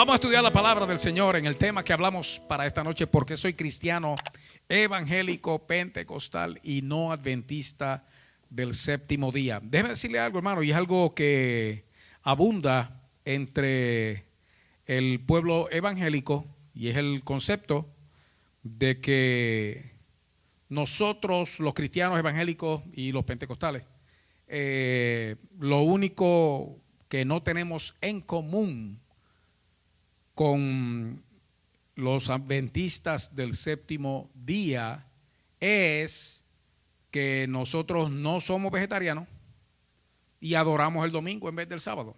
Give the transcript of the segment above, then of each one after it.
Vamos a estudiar la palabra del Señor en el tema que hablamos para esta noche: porque soy cristiano, evangélico, pentecostal y no adventista del séptimo día. Déjeme decirle algo, hermano, y es algo que abunda entre el pueblo evangélico, y es el concepto de que nosotros, los cristianos evangélicos y los pentecostales, lo único que no tenemos en común con los adventistas del séptimo día es que nosotros no somos vegetarianos y adoramos el domingo en vez del sábado.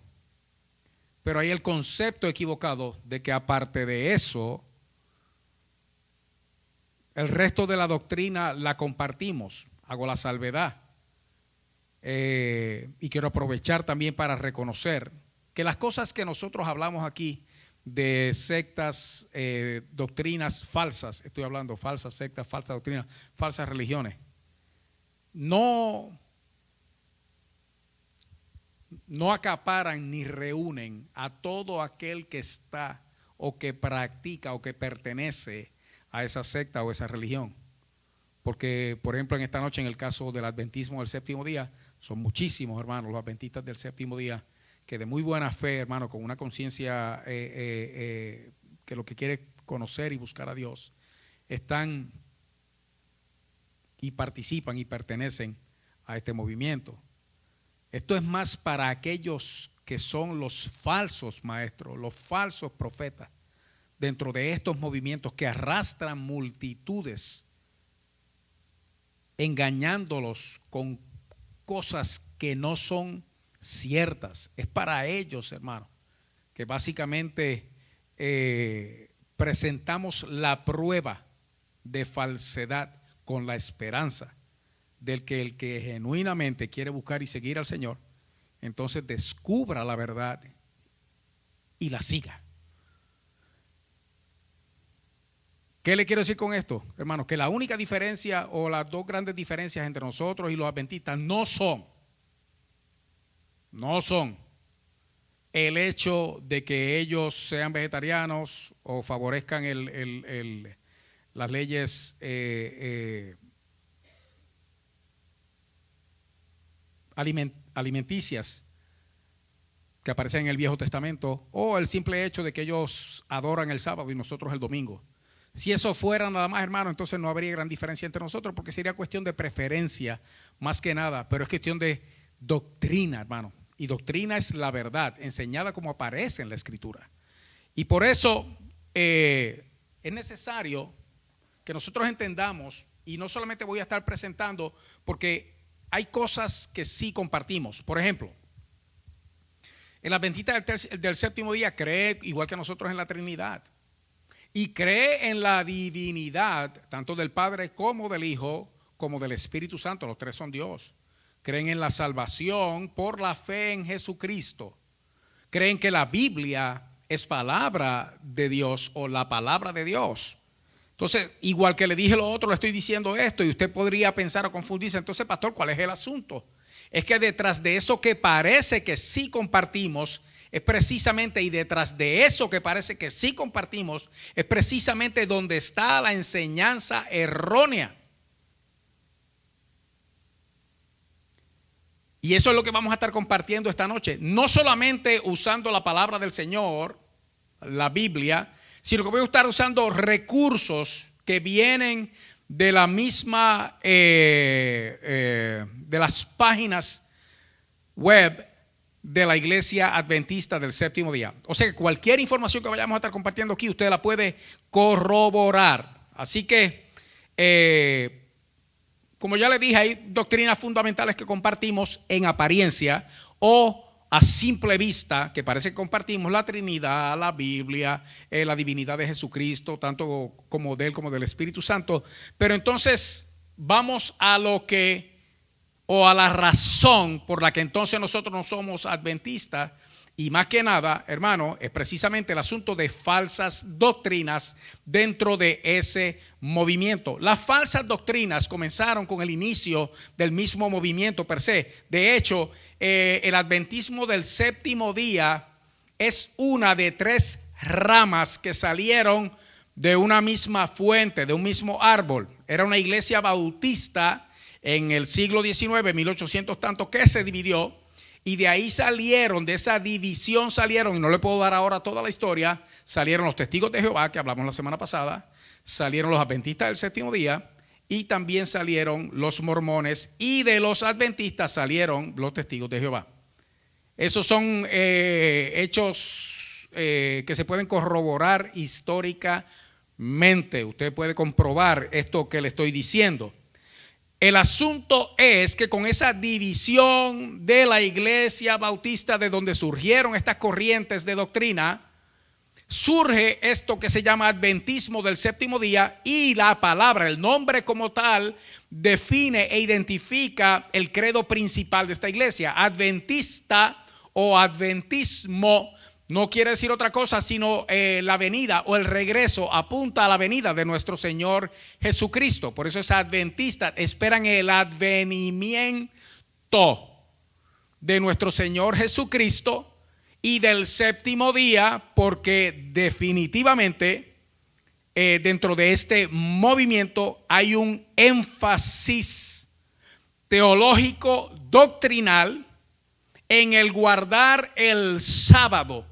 Pero hay el concepto equivocado de que aparte de eso, el resto de la doctrina la compartimos. Hago la salvedad. Y quiero aprovechar también para reconocer que las cosas que nosotros hablamos aquí de sectas, doctrinas falsas, estoy hablando falsas sectas, falsas doctrinas, falsas religiones, no acaparan ni reúnen a todo aquel que está o que practica o que pertenece a esa secta o esa religión. Porque, por ejemplo, en esta noche, en el caso del adventismo del séptimo día, son muchísimos, hermanos, los adventistas del séptimo día, que de muy buena fe, hermano, con una conciencia que lo que quiere conocer y buscar a Dios, están y participan y pertenecen a este movimiento. Esto es más para aquellos que son los falsos maestros, los falsos profetas dentro de estos movimientos que arrastran multitudes, engañándolos con cosas que no son ciertas. Es para ellos, hermano, que básicamente presentamos la prueba de falsedad con la esperanza del que el que genuinamente quiere buscar y seguir al Señor, entonces descubra la verdad y la siga. ¿Qué le quiero decir con esto, hermanos? Que la única diferencia o las dos grandes diferencias entre nosotros y los adventistas no son el hecho de que ellos sean vegetarianos o favorezcan las leyes alimenticias que aparecen en el Viejo Testamento, o el simple hecho de que ellos adoran el sábado y nosotros el domingo. Si eso fuera nada más, hermano, entonces no habría gran diferencia entre nosotros, porque sería cuestión de preferencia más que nada, pero es cuestión de doctrina, hermano. Y doctrina es la verdad, enseñada como aparece en la Escritura. Y por eso es necesario que nosotros entendamos, y no solamente voy a estar presentando, porque hay cosas que sí compartimos. Por ejemplo, el adventista del séptimo día cree, igual que nosotros, en la Trinidad. Y cree en la divinidad, tanto del Padre como del Hijo, como del Espíritu Santo. Los tres son Dios. Creen en la salvación por la fe en Jesucristo. Creen que la Biblia es palabra de Dios o la palabra de Dios. Entonces, igual que le dije lo otro, le estoy diciendo esto, y usted podría pensar o confundirse. Entonces, pastor, ¿cuál es el asunto? Es que detrás de eso que parece que sí compartimos, es precisamente, y detrás de eso que parece que sí compartimos, es precisamente donde está la enseñanza errónea. Y eso es lo que vamos a estar compartiendo esta noche. No solamente usando la palabra del Señor, la Biblia, sino que voy a estar usando recursos que vienen de la misma, de las páginas web de la Iglesia Adventista del séptimo día. O sea que cualquier información que vayamos a estar compartiendo aquí, usted la puede corroborar. Así que, como ya le dije, hay doctrinas fundamentales que compartimos en apariencia o a simple vista, que parece que compartimos: la Trinidad, la Biblia, la divinidad de Jesucristo, tanto como de Él como del Espíritu Santo. Pero entonces vamos a lo que, o a la razón por la que entonces nosotros no somos adventistas, y más que nada, hermano, es precisamente el asunto de falsas doctrinas dentro de ese movimiento. Las falsas doctrinas comenzaron con el inicio del mismo movimiento per se. De hecho, el adventismo del séptimo día es una de tres ramas que salieron de una misma fuente, de un mismo árbol. Era una iglesia bautista en el siglo XIX, 1800 tanto, que se dividió, y de ahí salieron, de esa división salieron, y no le puedo dar ahora toda la historia, salieron los testigos de Jehová, que hablamos la semana pasada, salieron los adventistas del séptimo día, y también salieron los mormones, y de los adventistas salieron los testigos de Jehová. Esos son hechos que se pueden corroborar históricamente. Usted puede comprobar esto que le estoy diciendo. El asunto es que con esa división de la iglesia bautista, de donde surgieron estas corrientes de doctrina, surge esto que se llama adventismo del séptimo día, y la palabra, el nombre como tal, define e identifica el credo principal de esta iglesia. Adventista o adventismo no quiere decir otra cosa sino la venida o el regreso, apunta a la venida de nuestro Señor Jesucristo. Por eso es adventista, esperan el advenimiento de nuestro Señor Jesucristo y del séptimo día, porque definitivamente dentro de este movimiento hay un énfasis teológico doctrinal en el guardar el sábado,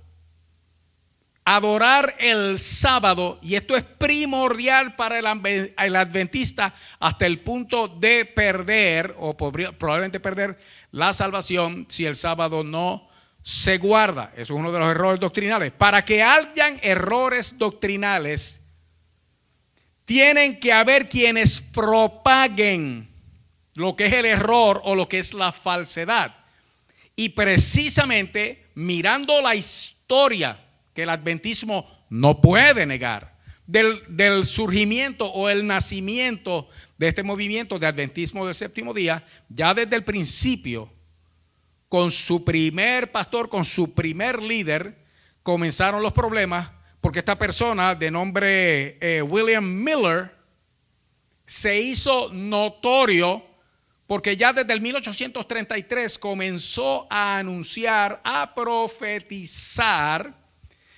adorar el sábado, y esto es primordial para el adventista hasta el punto de perder o probablemente perder la salvación si el sábado no se guarda. Eso es uno de los errores doctrinales. Para que hayan errores doctrinales, tienen que haber quienes propaguen lo que es el error o lo que es la falsedad. Y precisamente mirando la historia que el adventismo no puede negar del surgimiento o el nacimiento de este movimiento de adventismo del séptimo día, ya desde el principio, con su primer pastor, con su primer líder, comenzaron los problemas, porque esta persona de nombre William Miller se hizo notorio porque ya desde el 1833 comenzó a anunciar, a profetizar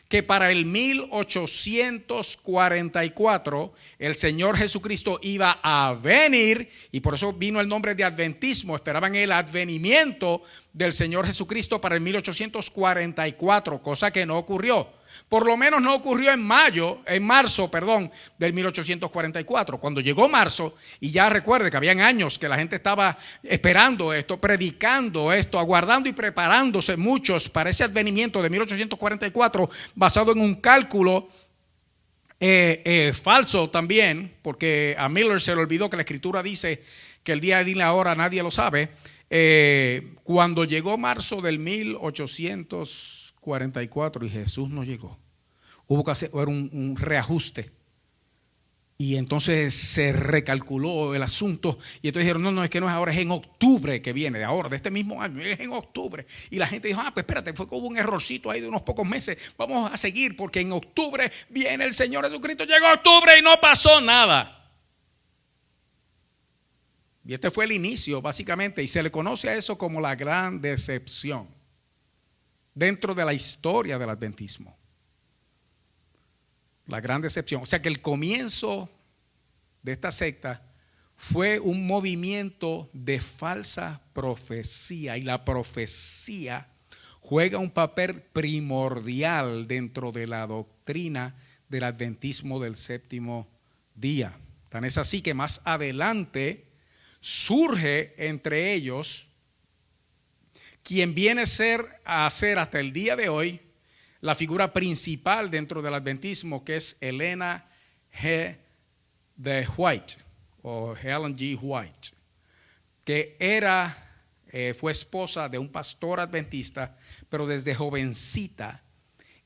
que para el 1844 el Señor Jesucristo iba a venir, y por eso vino el nombre de adventismo. Esperaban el advenimiento del Señor Jesucristo para el 1844, cosa que no ocurrió. Por lo menos no ocurrió en marzo, del 1844. Cuando llegó marzo, y ya recuerde que habían años que la gente estaba esperando esto, predicando esto, aguardando y preparándose muchos para ese advenimiento de 1844, basado en un cálculo falso también, porque a Miller se le olvidó que la escritura dice que el día y la hora nadie lo sabe. Cuando llegó marzo del 1844 y Jesús no llegó, hubo que hacer un reajuste, y entonces se recalculó el asunto, y entonces dijeron no, es que no es ahora, es en octubre que viene, de ahora, de este mismo año, es en octubre. Y la gente dijo, pues espérate, fue que hubo un errorcito ahí de unos pocos meses, vamos a seguir porque en octubre viene el Señor Jesucristo. Llegó octubre y no pasó nada. Y este fue el inicio básicamente, y se le conoce a eso como la gran decepción dentro de la historia del adventismo. La gran decepción. O sea que el comienzo de esta secta fue un movimiento de falsa profecía, y la profecía juega un papel primordial dentro de la doctrina del adventismo del séptimo día. Tan es así que más adelante surge entre ellos quien viene a ser hasta el día de hoy la figura principal dentro del adventismo, que es Elena G. de White, o Helen G. White, que fue esposa de un pastor adventista, pero desde jovencita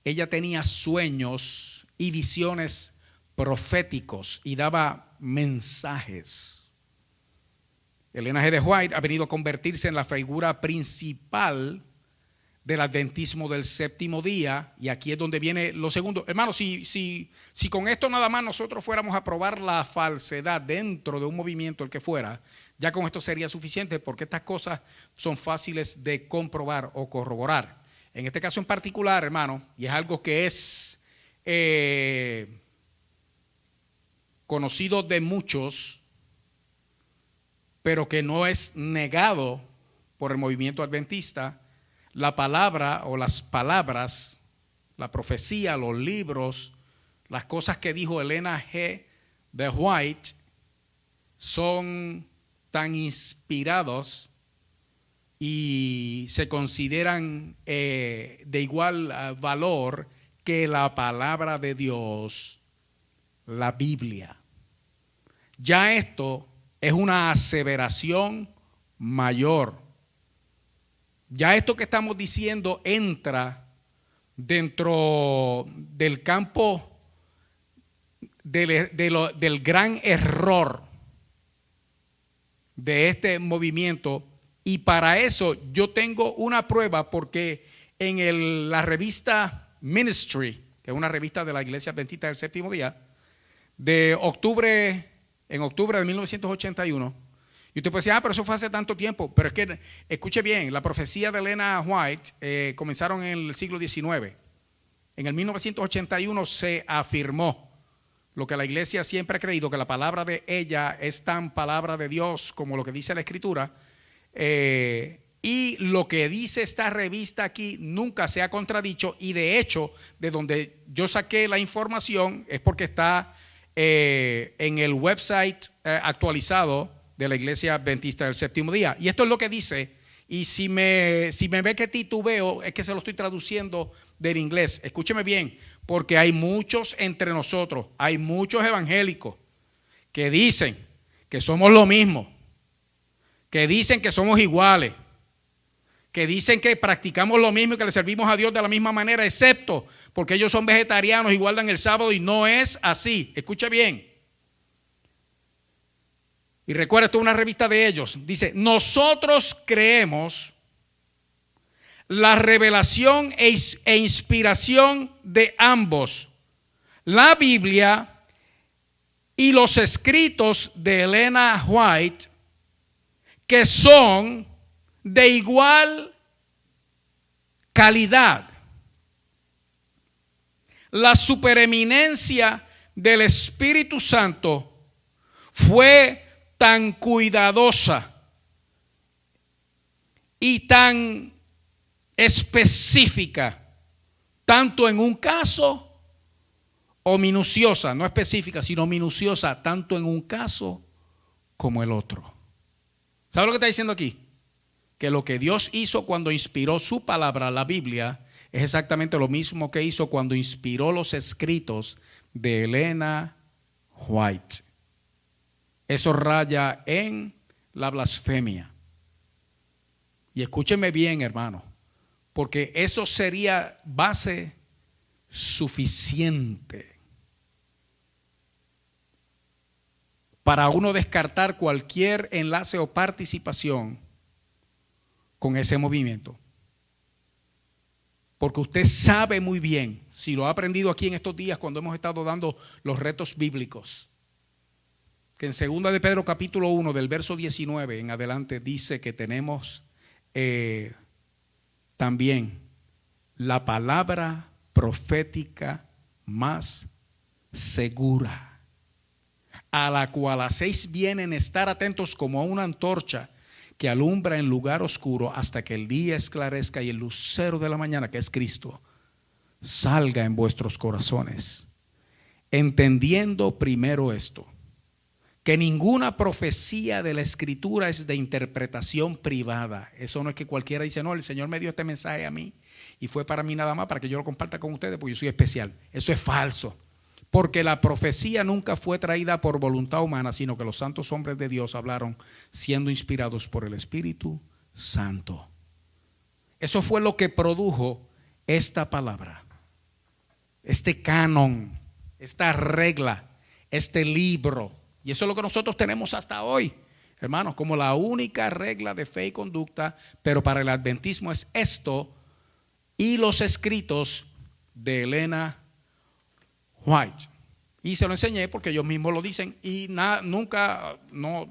ella tenía sueños y visiones proféticos y daba mensajes. Elena G. de White ha venido a convertirse en la figura principal del adventismo del séptimo día, y aquí es donde viene lo segundo. Hermanos, si con esto nada más nosotros fuéramos a probar la falsedad dentro de un movimiento, el que fuera, ya con esto sería suficiente, porque estas cosas son fáciles de comprobar o corroborar. En este caso en particular, hermano, y es algo que es conocido de muchos, pero que no es negado por el movimiento adventista, la palabra o las palabras, la profecía, los libros, las cosas que dijo Elena G. de White son tan inspirados y se consideran de igual valor que la palabra de Dios, la Biblia. Ya esto es una aseveración mayor. Ya esto que estamos diciendo entra dentro del campo del gran error de este movimiento, y para eso yo tengo una prueba, porque en la revista Ministry, que es una revista de la Iglesia Adventista del Séptimo Día, en octubre de 1981, y usted puede decir, pero eso fue hace tanto tiempo, pero es que, escuche bien, la profecía de Elena White comenzaron en el siglo XIX. En el 1981 se afirmó lo que la iglesia siempre ha creído, que la palabra de ella es tan palabra de Dios como lo que dice la Escritura, y lo que dice esta revista aquí nunca se ha contradicho, y de hecho, de donde yo saqué la información es porque está en el website actualizado de la Iglesia Adventista del Séptimo Día. Y esto es lo que dice, y si me ve que titubeo, es que se lo estoy traduciendo del inglés. Escúcheme bien, porque hay muchos entre nosotros, hay muchos evangélicos que dicen que somos lo mismo, que dicen que somos iguales, que dicen que practicamos lo mismo y que le servimos a Dios de la misma manera, excepto porque ellos son vegetarianos y guardan el sábado, y no es así. Escuche bien. Y recuerda, esto es una revista de ellos. Dice, nosotros creemos la revelación e inspiración de ambos, la Biblia y los escritos de Elena White, que son de igual calidad. La supereminencia del Espíritu Santo fue tan cuidadosa y tan específica, tanto en un caso, o minuciosa, no específica, sino minuciosa, tanto en un caso como el otro. ¿Sabe lo que está diciendo aquí? Que lo que Dios hizo cuando inspiró su palabra, la Biblia, es exactamente lo mismo que hizo cuando inspiró los escritos de Elena White. Eso raya en la blasfemia. Y escúcheme bien, hermano, porque eso sería base suficiente para uno descartar cualquier enlace o participación con ese movimiento. Porque usted sabe muy bien, si lo ha aprendido aquí en estos días cuando hemos estado dando los retos bíblicos, que en 2 de Pedro capítulo 1 del verso 19 en adelante dice que tenemos también la palabra profética más segura, a la cual hacéis bien en estar atentos como a una antorcha que alumbra en lugar oscuro hasta que el día esclarezca y el lucero de la mañana, que es Cristo, salga en vuestros corazones. Entendiendo primero esto, que ninguna profecía de la Escritura es de interpretación privada. Eso no es que cualquiera dice, no, el Señor me dio este mensaje a mí y fue para mí nada más, para que yo lo comparta con ustedes, porque yo soy especial. Eso es falso. Porque la profecía nunca fue traída por voluntad humana, sino que los santos hombres de Dios hablaron siendo inspirados por el Espíritu Santo. Eso fue lo que produjo esta palabra, este canon, esta regla, este libro. Y eso es lo que nosotros tenemos hasta hoy, hermanos, como la única regla de fe y conducta, pero para el adventismo es esto y los escritos de Elena White. Y se lo enseñé porque ellos mismos lo dicen, y nunca,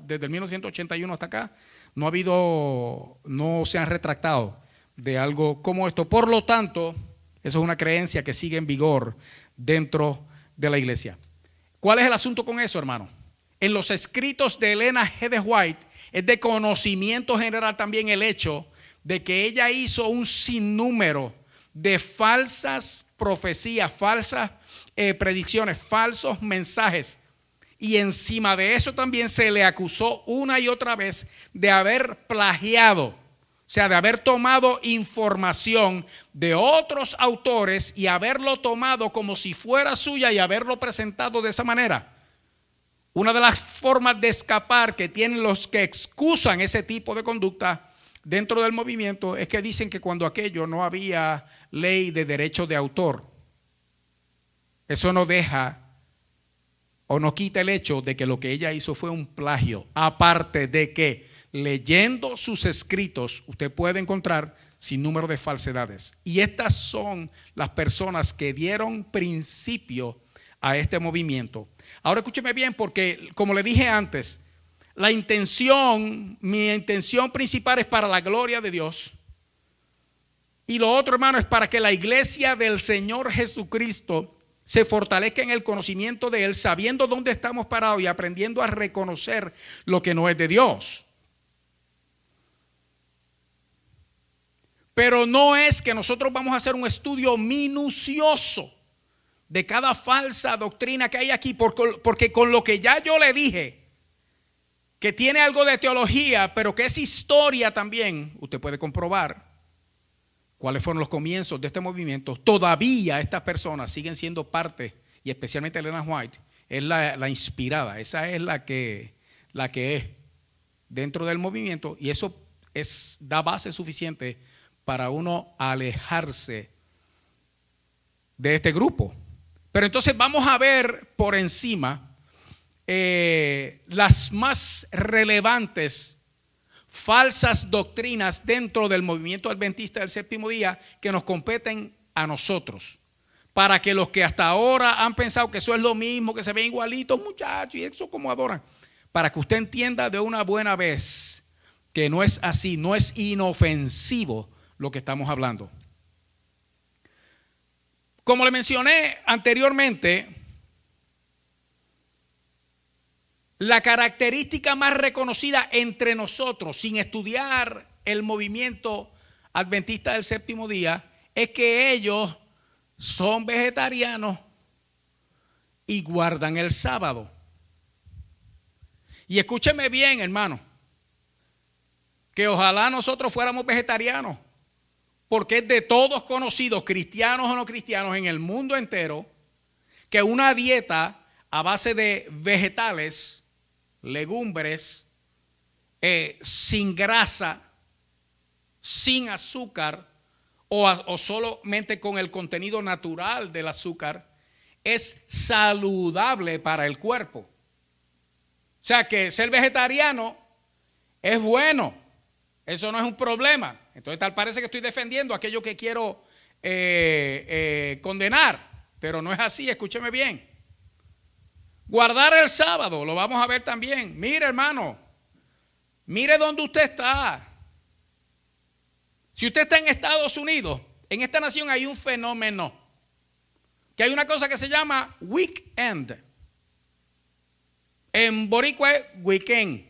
desde el 1981 hasta acá, no se han retractado de algo como esto. Por lo tanto, eso es una creencia que sigue en vigor dentro de la iglesia. ¿Cuál es el asunto con eso, hermano? En los escritos de Elena G. de White es de conocimiento general también el hecho de que ella hizo un sinnúmero de falsas profecías, falsas predicciones, falsos mensajes. Y encima de eso también se le acusó una y otra vez de haber plagiado, o sea, de haber tomado información de otros autores y haberlo tomado como si fuera suya y haberlo presentado de esa manera. Una de las formas de escapar que tienen los que excusan ese tipo de conducta dentro del movimiento es que dicen que cuando aquello no había ley de derecho de autor. Eso no deja o no quita el hecho de que lo que ella hizo fue un plagio. Aparte de que leyendo sus escritos usted puede encontrar sin número de falsedades. Y estas son las personas que dieron principio a este movimiento. Ahora escúcheme bien, porque como le dije antes, mi intención principal es para la gloria de Dios. Y lo otro, hermano, es para que la iglesia del Señor Jesucristo se fortalezca en el conocimiento de Él, sabiendo dónde estamos parados y aprendiendo a reconocer lo que no es de Dios. Pero no es que nosotros vamos a hacer un estudio minucioso de cada falsa doctrina que hay aquí, porque con lo que ya yo le dije, que tiene algo de teología, pero que es historia también, usted puede comprobar cuáles fueron los comienzos de este movimiento. Todavía estas personas siguen siendo parte, y especialmente Elena White, es la inspirada, esa es la que es dentro del movimiento, y eso da base suficiente para uno alejarse de este grupo. Pero entonces vamos a ver por encima las más relevantes falsas doctrinas dentro del movimiento adventista del séptimo día que nos competen a nosotros, para que los que hasta ahora han pensado que eso es lo mismo, que se ven igualitos, muchachos, y eso como adoran, para que usted entienda de una buena vez que no es así, no es inofensivo lo que estamos hablando. Como le mencioné anteriormente, la característica más reconocida entre nosotros, sin estudiar el movimiento adventista del séptimo día, es que ellos son vegetarianos y guardan el sábado. Y escúcheme bien, hermano, que ojalá nosotros fuéramos vegetarianos, porque es de todos conocidos, cristianos o no cristianos, en el mundo entero, que una dieta a base de vegetales, legumbres, sin grasa, sin azúcar o solamente con el contenido natural del azúcar, es saludable para el cuerpo. O sea que ser vegetariano es bueno, eso no es un problema. Entonces tal parece que estoy defendiendo aquello que quiero condenar, pero no es así, escúcheme bien. Guardar el sábado, lo vamos a ver también. Mire, hermano, mire dónde usted está. Si usted está en Estados Unidos, en esta nación hay un fenómeno, que hay una cosa que se llama weekend. En boricua es weekend,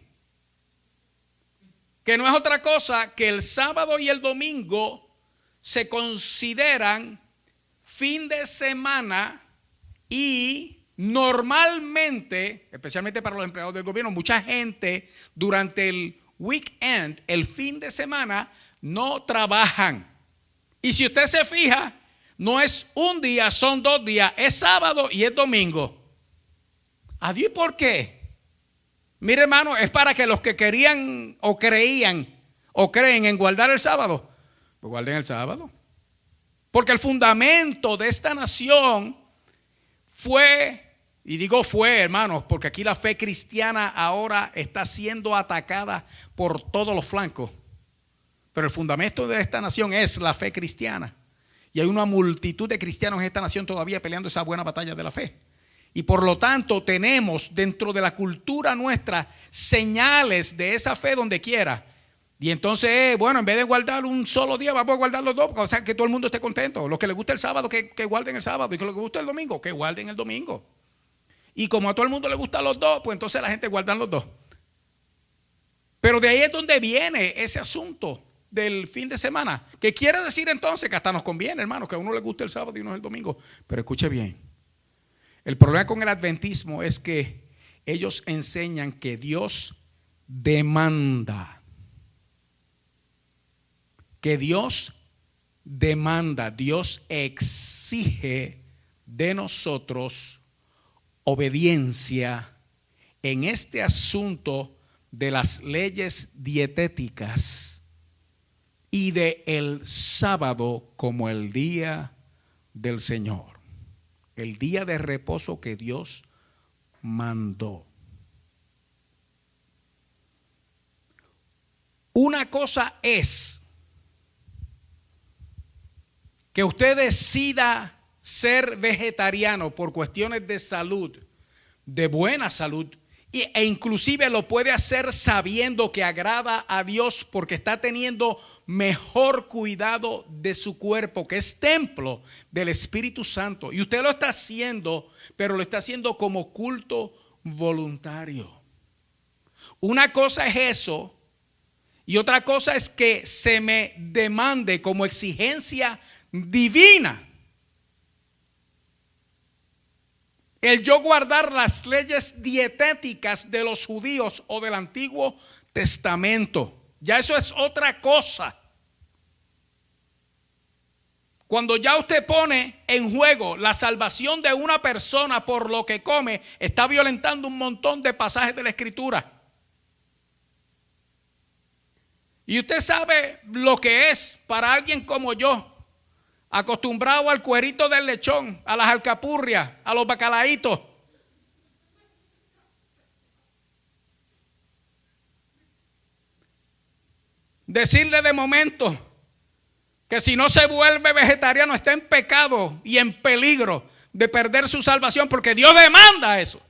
que no es otra cosa que el sábado y el domingo se consideran fin de semana y normalmente, especialmente para los empleados del gobierno, mucha gente durante el weekend, el fin de semana, no trabajan. Y si usted se fija, no es un día, son 2 días, es sábado y es domingo. ¿Adiós? ¿Por qué? Mire, hermano, es para que los que querían o creían o creen en guardar el sábado, pues guarden el sábado. Porque el fundamento de esta nación fue, y digo fue, hermanos, porque aquí la fe cristiana ahora está siendo atacada por todos los flancos. Pero el fundamento de esta nación es la fe cristiana. Y hay una multitud de cristianos en esta nación todavía peleando esa buena batalla de la fe. Y por lo tanto tenemos dentro de la cultura nuestra señales de esa fe donde quiera. Y entonces, bueno, en vez de guardar un solo día, vamos a guardar los dos, o sea, que todo el mundo esté contento. Los que les gusta el sábado, que guarden el sábado. Y que los que les gusta el domingo, que guarden el domingo. Y como a todo el mundo le gustan los dos, pues entonces la gente guarda los dos. Pero de ahí es donde viene ese asunto del fin de semana. Que quiere decir entonces que hasta nos conviene, hermano, que a uno le guste el sábado y uno el domingo. Pero escuche bien. El problema con el adventismo es que ellos enseñan que Dios demanda. Que Dios demanda, Dios exige de nosotros obediencia en este asunto de las leyes dietéticas y de el sábado como el día del Señor, el día de reposo que Dios mandó. Una cosa es que usted decida ser vegetariano por cuestiones de salud, de buena salud, e inclusive lo puede hacer sabiendo que agrada a Dios porque está teniendo mejor cuidado de su cuerpo, que es templo del Espíritu Santo. Y usted lo está haciendo, pero lo está haciendo como culto voluntario. Una cosa es eso y otra cosa es que se me demande como exigencia divina el yo guardar las leyes dietéticas de los judíos o del Antiguo Testamento. Ya eso es otra cosa. Cuando ya usted pone en juego la salvación de una persona por lo que come, está violentando un montón de pasajes de la Escritura. Y usted sabe lo que es para alguien como yo, acostumbrado al cuerito del lechón, a las alcapurrias, a los bacalaitos. Decirle de momento que si no se vuelve vegetariano está en pecado y en peligro de perder su salvación porque Dios demanda eso.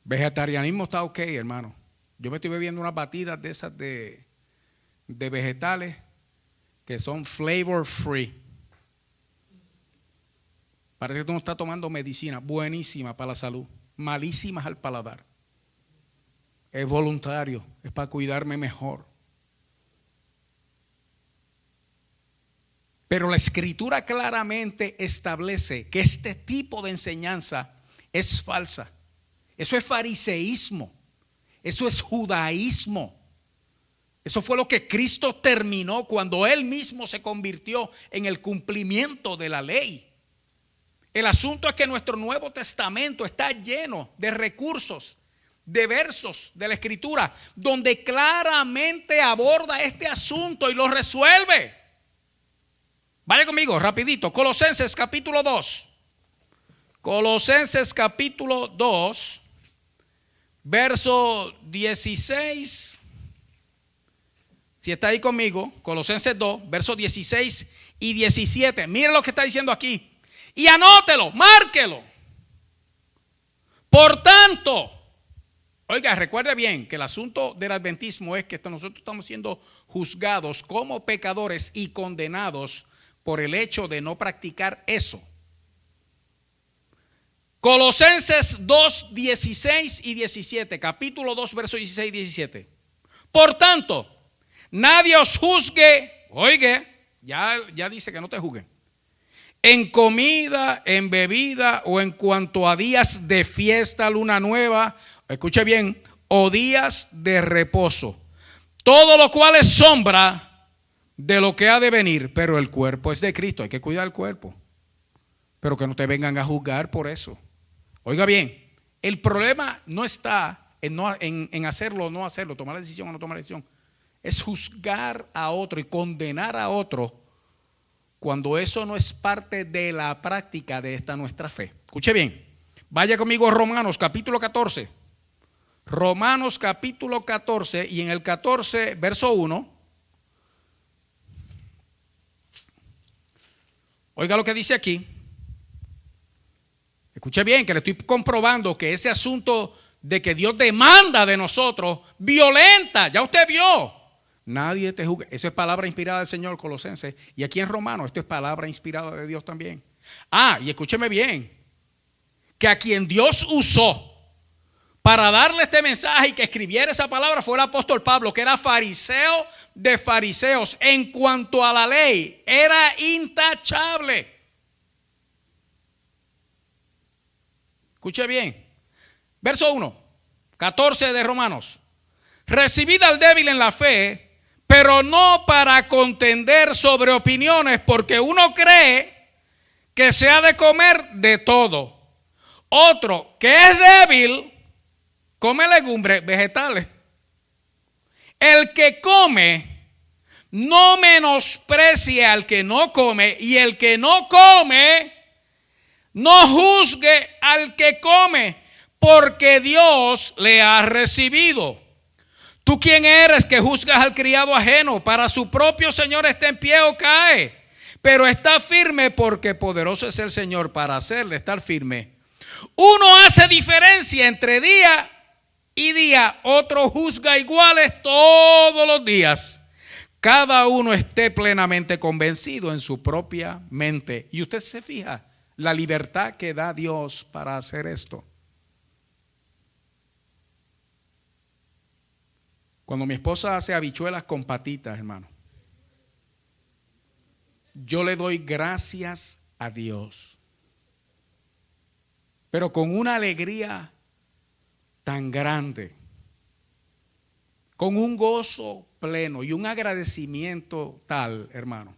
Vegetarianismo está ok, hermano. Yo me estoy bebiendo unas batidas de esas de vegetales que son flavor free. Parece que tú no estás tomando medicina, buenísima para la salud, malísimas al paladar. Es voluntario, es para cuidarme mejor. Pero la Escritura claramente establece que este tipo de enseñanza es falsa. Eso es fariseísmo, eso es judaísmo. Eso fue lo que Cristo terminó cuando Él mismo se convirtió en el cumplimiento de la ley. El asunto es que nuestro Nuevo Testamento está lleno de recursos, de versos de la Escritura, donde claramente aborda este asunto y lo resuelve. Vaya conmigo, rapidito, Colosenses capítulo 2. Colosenses capítulo 2, verso 16. Si está ahí conmigo, Colosenses 2, versos 16 y 17. Mire lo que está diciendo aquí. Y anótelo, márquelo. Por tanto, oiga, recuerde bien que el asunto del adventismo es que nosotros estamos siendo juzgados como pecadores y condenados por el hecho de no practicar eso. Colosenses 2, 16 y 17, capítulo 2, versos 16 y 17. Por tanto, nadie os juzgue, oiga, ya dice que no te juzguen, en comida, en bebida o en cuanto a días de fiesta, luna nueva, escuche bien, o días de reposo, todo lo cual es sombra de lo que ha de venir, pero el cuerpo es de Cristo, hay que cuidar el cuerpo, pero que no te vengan a juzgar por eso. Oiga bien, el problema no está en hacerlo o no hacerlo, tomar la decisión o no tomar la decisión, es juzgar a otro y condenar a otro cuando eso no es parte de la práctica de esta nuestra fe. Escuche bien, vaya conmigo a Romanos capítulo 14. Romanos capítulo 14 y en el 14 verso 1. Oiga lo que dice aquí. Escuche bien, que le estoy comprobando que ese asunto de que Dios demanda de nosotros, violenta, ya usted vio. Nadie te juzgue. Eso es palabra inspirada del Señor, Colosenses. Y aquí en Romanos, esto es palabra inspirada de Dios también. Y escúcheme bien, que a quien Dios usó para darle este mensaje y que escribiera esa palabra fue el apóstol Pablo, que era fariseo de fariseos. En cuanto a la ley, era intachable. Escuche bien. Verso 1, 14 de Romanos. Recibid al débil en la fe, pero no para contender sobre opiniones, porque uno cree que se ha de comer de todo. Otro que es débil come legumbres, vegetales. El que come no menosprecie al que no come, y el que no come no juzgue al que come, porque Dios le ha recibido. ¿Tú quién eres que juzgas al criado ajeno? Para su propio Señor está en pie o cae, pero está firme, porque poderoso es el Señor para hacerle estar firme. Uno hace diferencia entre día y día, otro juzga iguales todos los días. Cada uno esté plenamente convencido en su propia mente. Y usted se fija la libertad que da Dios para hacer esto. Cuando mi esposa hace habichuelas con patitas, hermano, yo le doy gracias a Dios, pero con una alegría tan grande, con un gozo pleno y un agradecimiento tal, hermano,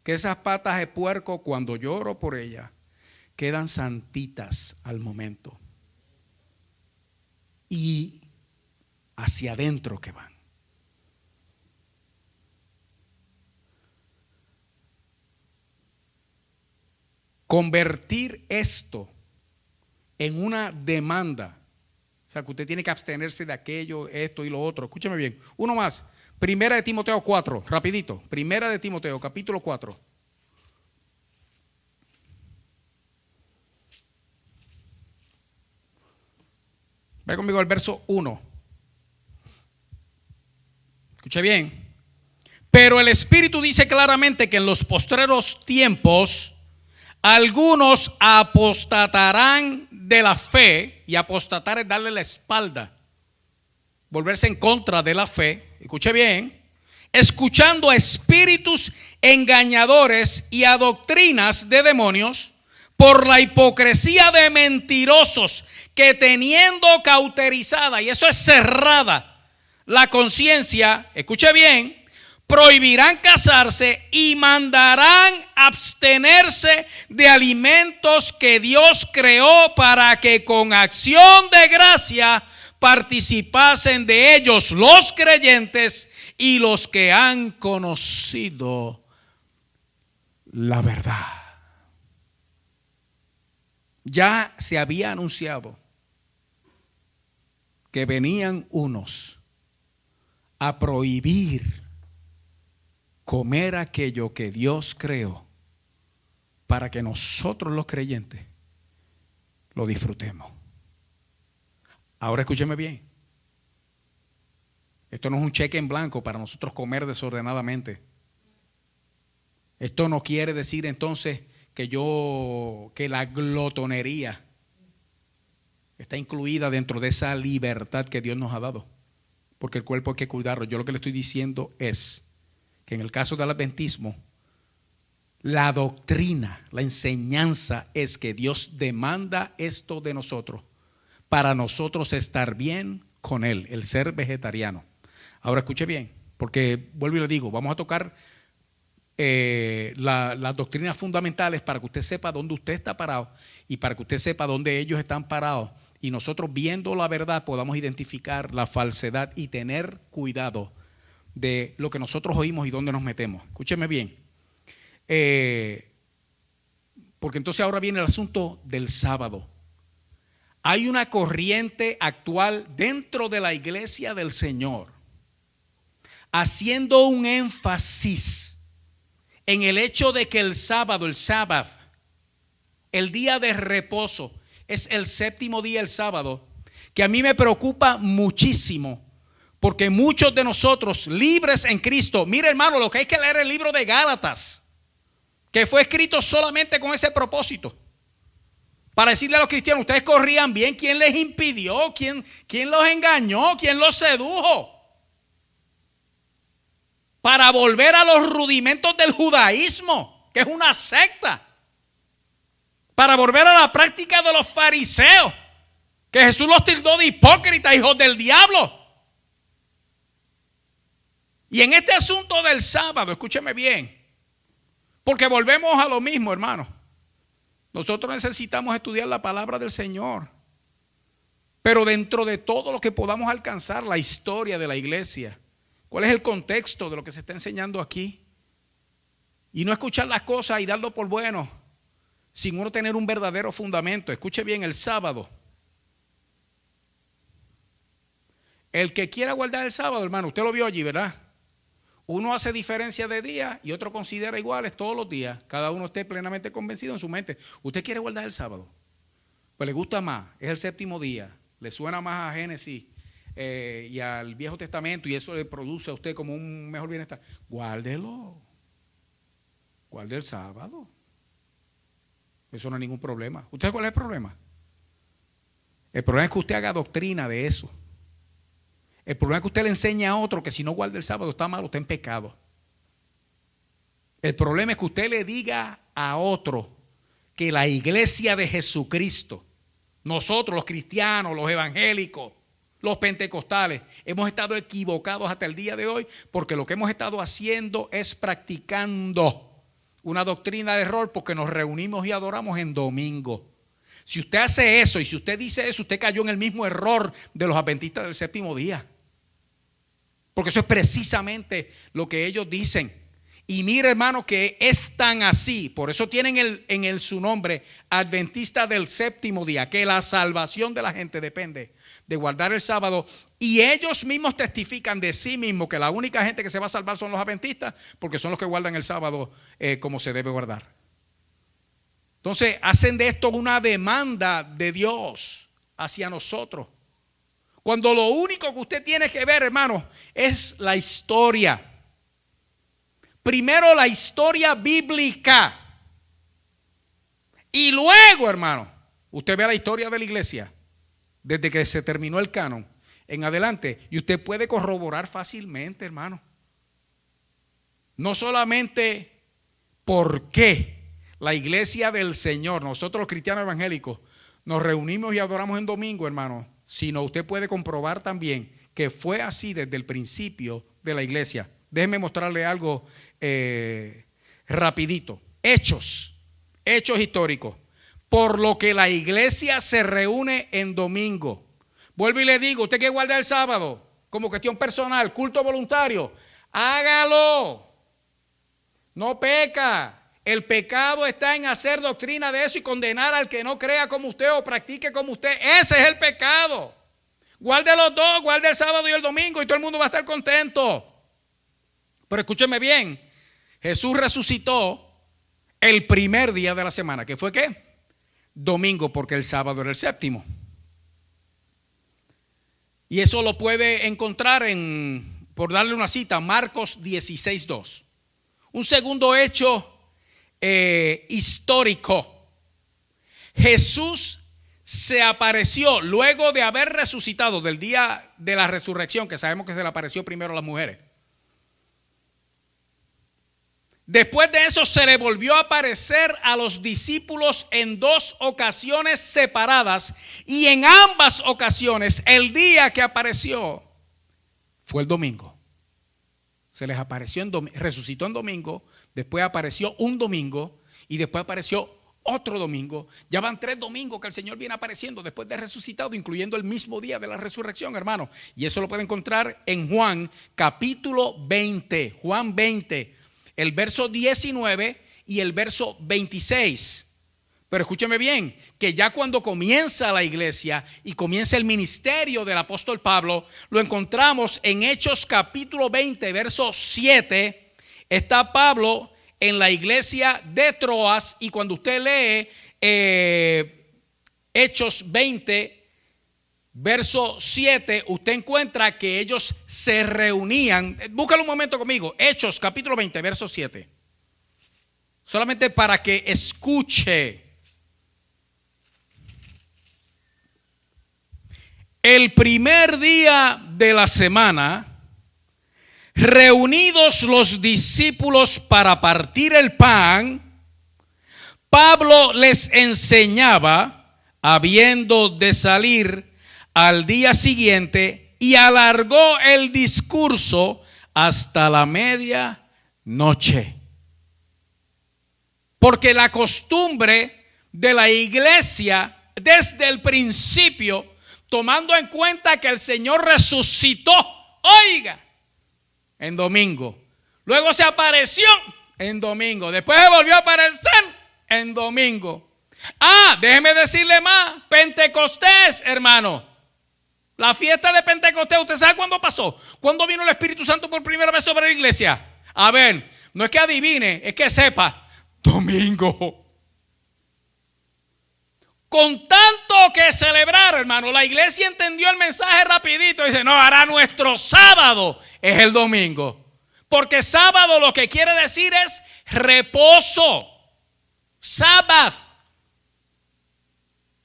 que esas patas de puerco, cuando lloro por ellas, quedan santitas al momento y hacia adentro que van. Convertir esto en una demanda, o sea, que usted tiene que abstenerse de aquello, esto y lo otro. Escúcheme bien, uno más. Primera de Timoteo 4, rapidito. Primera de Timoteo, capítulo 4. Ve conmigo al verso 1. Escuche bien. Pero el Espíritu dice claramente que en los postreros tiempos algunos apostatarán de la fe, y apostatar es darle la espalda, volverse en contra de la fe. Escuche bien, escuchando a espíritus engañadores y a doctrinas de demonios, por la hipocresía de mentirosos, que teniendo cauterizada, y eso es cerrada, la conciencia, escuche bien, prohibirán casarse y mandarán abstenerse de alimentos que Dios creó, para que con acción de gracia participasen de ellos los creyentes y los que han conocido la verdad. Ya se había anunciado que venían unos a prohibir comer aquello que Dios creó, para que nosotros los creyentes lo disfrutemos. Ahora escúcheme bien. Esto no es un cheque en blanco para nosotros comer desordenadamente. Esto no quiere decir entonces que la glotonería está incluida dentro de esa libertad que Dios nos ha dado, porque el cuerpo hay que cuidarlo. Yo lo que le estoy diciendo es que en el caso del adventismo, la doctrina, la enseñanza es que Dios demanda esto de nosotros para nosotros estar bien con Él, el ser vegetariano. Ahora escuche bien, porque vuelvo y le digo, vamos a tocar las doctrinas fundamentales para que usted sepa dónde usted está parado y para que usted sepa dónde ellos están parados, y nosotros, viendo la verdad, podamos identificar la falsedad y tener cuidado de lo que nosotros oímos y dónde nos metemos. Escúcheme bien, porque entonces ahora viene el asunto del sábado. Hay una corriente actual dentro de la iglesia del Señor haciendo un énfasis en el hecho de que el sábado, el Sabbath, el día de reposo, es el séptimo día, el sábado, que a mí me preocupa muchísimo, porque muchos de nosotros, libres en Cristo, mire hermano, lo que hay que leer es el libro de Gálatas, que fue escrito solamente con ese propósito, para decirle a los cristianos, ustedes corrían bien, ¿quién les impidió? ¿Quién los engañó? ¿Quién los sedujo? Para volver a los rudimentos del judaísmo, que es una secta. Para volver a la práctica de los fariseos, que Jesús los tildó de hipócritas, hijos del diablo. Y en este asunto del sábado, escúcheme bien, porque volvemos a lo mismo, hermano. Nosotros necesitamos estudiar la palabra del Señor, pero dentro de todo lo que podamos alcanzar, la historia de la iglesia, cuál es el contexto de lo que se está enseñando aquí, y no escuchar las cosas y darlo por bueno, sin uno tener un verdadero fundamento. Escuche bien, el sábado. El que quiera guardar el sábado, hermano, usted lo vio allí, ¿verdad? Uno hace diferencia de día y otro considera iguales todos los días. Cada uno esté plenamente convencido en su mente. ¿Usted quiere guardar el sábado? Pues le gusta más, es el séptimo día. Le suena más a Génesis y al Viejo Testamento, y eso le produce a usted como un mejor bienestar. Guárdelo. Guarde el sábado. Eso no es ningún problema. ¿Usted sabe cuál es el problema? El problema es que usted haga doctrina de eso. El problema es que usted le enseña a otro que si no guarda el sábado está mal, está en pecado. El problema es que usted le diga a otro que la iglesia de Jesucristo, nosotros los cristianos, los evangélicos, los pentecostales, hemos estado equivocados hasta el día de hoy, porque lo que hemos estado haciendo es practicando una doctrina de error, porque nos reunimos y adoramos en domingo. Si usted hace eso y si usted dice eso, usted cayó en el mismo error de los adventistas del séptimo día. Porque eso es precisamente lo que ellos dicen. Y mire, hermano, que es tan así. Por eso tienen en su nombre adventista del séptimo día, que la salvación de la gente depende de guardar el sábado. Y ellos mismos testifican de sí mismos que la única gente que se va a salvar son los adventistas, porque son los que guardan el sábado como se debe guardar. Entonces hacen de esto una demanda de Dios hacia nosotros, cuando lo único que usted tiene que ver, hermano, es la historia. Primero la historia bíblica, y luego, hermano, usted ve la historia de la iglesia desde que se terminó el canon en adelante, y usted puede corroborar fácilmente, hermano, no solamente por qué la iglesia del Señor, nosotros los cristianos evangélicos, nos reunimos y adoramos en domingo, hermano, sino usted puede comprobar también que fue así desde el principio de la iglesia. Déjeme mostrarle algo rapidito. Hechos históricos. Por lo que la iglesia se reúne en domingo. Vuelvo y le digo, usted que guarda el sábado como cuestión personal, culto voluntario, hágalo. No peca. El pecado está en hacer doctrina de eso y condenar al que no crea como usted o practique como usted. Ese es el pecado. Guarde los dos, guarde el sábado y el domingo y todo el mundo va a estar contento. Pero escúcheme bien, Jesús resucitó el primer día de la semana. ¿Qué fue qué? Domingo, porque el sábado era el séptimo. Y eso lo puede encontrar por darle una cita, Marcos 16:2. Un segundo hecho histórico. Jesús se apareció luego de haber resucitado del día de la resurrección, que sabemos que se le apareció primero a las mujeres. Después de eso se le volvió a aparecer a los discípulos en dos ocasiones separadas, y en ambas ocasiones el día que apareció fue el domingo. Se les apareció resucitó en domingo, después apareció un domingo y después apareció otro domingo. Ya van 3 domingos que el Señor viene apareciendo después de resucitado, incluyendo el mismo día de la resurrección, hermano. Y eso lo puede encontrar en Juan capítulo 20, Juan 20, el verso 19 y el verso 26. Pero escúcheme bien, que ya cuando comienza la iglesia y comienza el ministerio del apóstol Pablo, lo encontramos en Hechos capítulo 20, verso 7. Está Pablo en la iglesia de Troas, y cuando usted lee Hechos 20, verso 7, usted encuentra que ellos se reunían. Búscalo un momento conmigo. Hechos capítulo 20, verso 7. Solamente para que escuche. El primer día de la semana, reunidos los discípulos para partir el pan, Pablo les enseñaba, habiendo de salir al día siguiente, y alargó el discurso hasta la medianoche. Porque la costumbre de la iglesia desde el principio, tomando en cuenta que el Señor resucitó, oiga, en domingo. Luego se apareció en domingo. Después se volvió a aparecer en domingo. Déjeme decirle más. Pentecostés, hermano. La fiesta de Pentecostés, ¿usted sabe cuándo pasó? ¿Cuándo vino el Espíritu Santo por primera vez sobre la iglesia? A ver, no es que adivine, es que sepa. Domingo. Con tanto que celebrar, hermano, la iglesia entendió el mensaje rapidito. Dice, no, ahora nuestro sábado es el domingo. Porque sábado lo que quiere decir es reposo. Sabbath.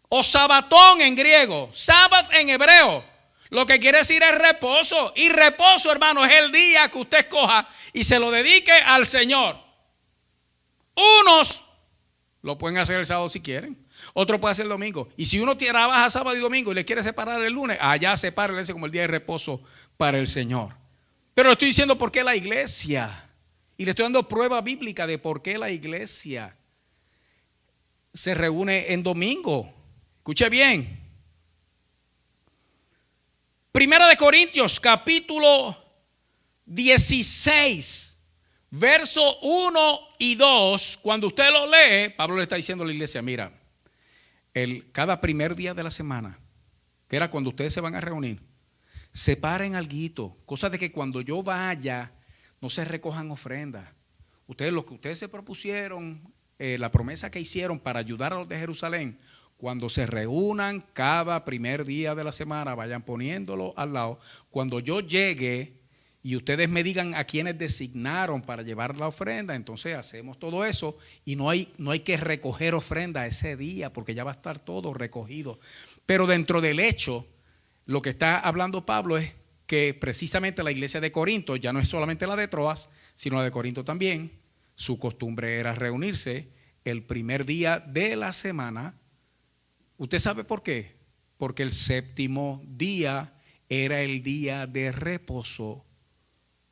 O sabatón en griego. Sabbath en hebreo. Lo que quiere decir es reposo. Y reposo, hermano, es el día que usted escoja y se lo dedique al Señor. Unos lo pueden hacer el sábado si quieren. Otro puede hacer el domingo. Y si uno trabaja sábado y domingo y le quiere separar el lunes, allá sepárese como el día de reposo para el Señor. Pero le estoy diciendo por qué la iglesia. Y le estoy dando prueba bíblica de por qué la iglesia se reúne en domingo. Escuche bien. Primera de Corintios, capítulo 16, verso 1 y 2. Cuando usted lo lee, Pablo le está diciendo a la iglesia, mira, cada primer día de la semana, que era cuando ustedes se van a reunir, separen alguito, cosa de que cuando yo vaya no se recojan ofrendas. Ustedes, lo que ustedes se propusieron, la promesa que hicieron para ayudar a los de Jerusalén, cuando se reúnan cada primer día de la semana, vayan poniéndolo al lado. Cuando yo llegue y ustedes me digan a quienes designaron para llevar la ofrenda, entonces hacemos todo eso y no hay que recoger ofrenda ese día porque ya va a estar todo recogido. Pero dentro del hecho, lo que está hablando Pablo es que precisamente la iglesia de Corinto, ya no es solamente la de Troas, sino la de Corinto también, su costumbre era reunirse el primer día de la semana. ¿Usted sabe por qué? Porque el séptimo día era el día de reposo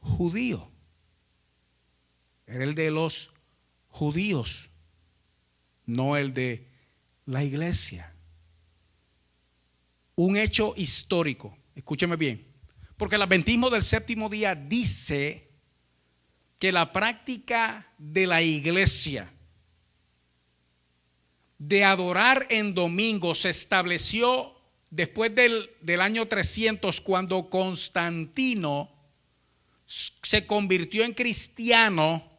judío. Era el de los judíos, no el de la iglesia. Un hecho histórico, escúcheme bien, porque el adventismo del séptimo día dice que la práctica de la iglesia de adorar en domingo se estableció después del año 300, cuando Constantino se convirtió en cristiano